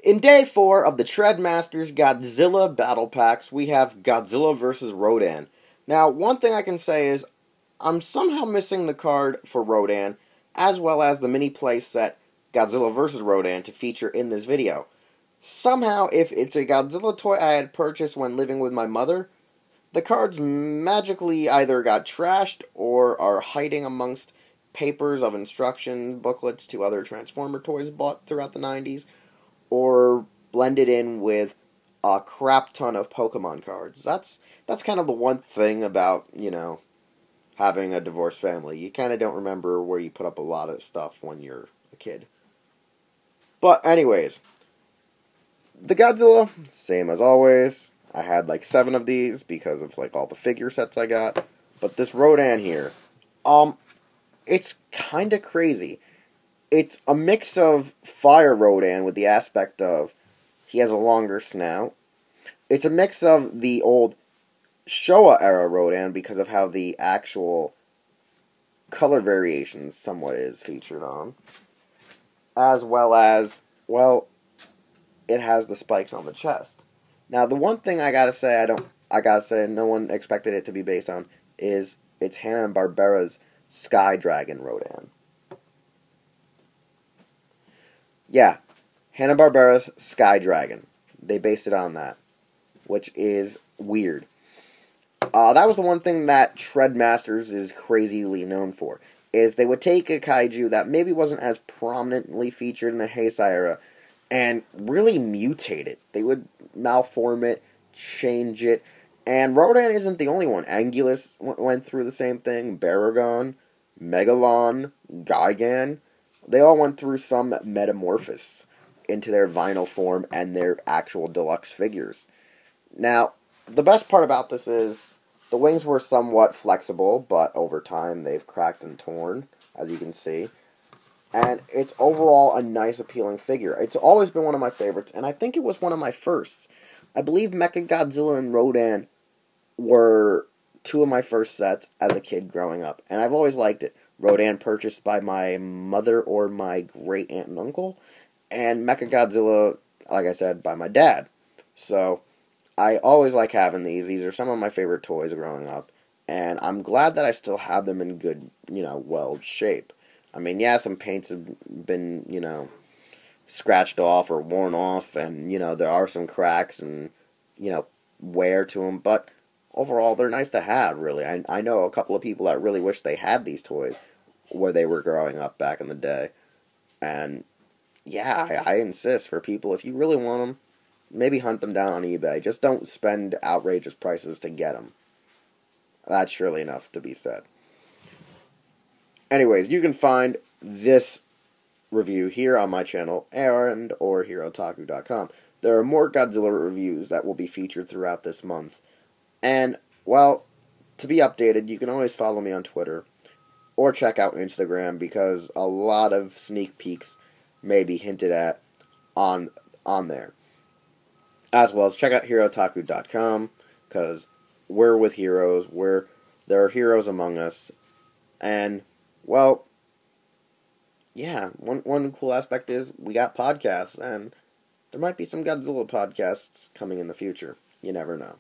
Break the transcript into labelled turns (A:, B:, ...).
A: In Day 4 of the Trendmasters Godzilla Battle Packs, we have Godzilla vs. Rodan. Now, one thing I can say is, I'm somehow missing the card for Rodan, as well as the mini play set Godzilla vs. Rodan to feature in this video. Somehow, if it's a Godzilla toy I had purchased when living with my mother, the cards magically either got trashed or are hiding amongst papers of instruction booklets to other Transformer toys bought throughout the 90s, or blended in with a crap ton of Pokemon cards. That's kind of the one thing about, having a divorced family. You kind of don't remember where you put up a lot of stuff when you're a kid. But anyways, the Godzilla, same as always. I had like 7 of these because of like all the figure sets I got. But this Rodan here, it's kind of crazy. It's a mix of Fire Rodan with the aspect of he has a longer snout. It's a mix of the old Showa era Rodan because of how the actual color variations somewhat is featured on. As well as, well, it has the spikes on the chest. Now, the one thing I gotta say no one expected it to be based on is it's Hannah-Barbera's Sky Dragon Rodan. Yeah, Hannah-Barbera's Sky Dragon. They based it on that, which is weird. That was the one thing that Trendmasters is crazily known for, is they would take a kaiju that maybe wasn't as prominently featured in the Heisei era and really mutate it. They would malform it, change it, and Rodan isn't the only one. Angulus went through the same thing, Baragon, Megalon, Gigan. They all went through some metamorphosis into their vinyl form and their actual deluxe figures. Now, the best part about this is the wings were somewhat flexible, but over time they've cracked and torn, as you can see. And it's overall a nice, appealing figure. It's always been one of my favorites, and I think it was one of my firsts. I believe Mechagodzilla and Rodan were 2 of my first sets as a kid growing up, and I've always liked it. Rodan purchased by my mother or my great aunt and uncle, and Mechagodzilla, like I said, by my dad. So, I always like having these. These are some of my favorite toys growing up, and I'm glad that I still have them in good, well shape. I mean, yeah, some paints have been, scratched off or worn off, and, there are some cracks and, wear to them, but overall, they're nice to have, really. I know a couple of people that really wish they had these toys where they were growing up back in the day. And, yeah, I insist, for people, if you really want them, maybe hunt them down on eBay. Just don't spend outrageous prices to get them. That's surely enough to be said. Anyways, you can find this review here on my channel and or HeroTaku.com. There are more Godzilla reviews that will be featured throughout this month. And, well, to be updated, you can always follow me on Twitter or check out Instagram, because a lot of sneak peeks may be hinted at on there. As well as check out HeroTaku.com, because we're with heroes, there are heroes among us, and, well, yeah, one cool aspect is we got podcasts, and there might be some Godzilla podcasts coming in the future. You never know.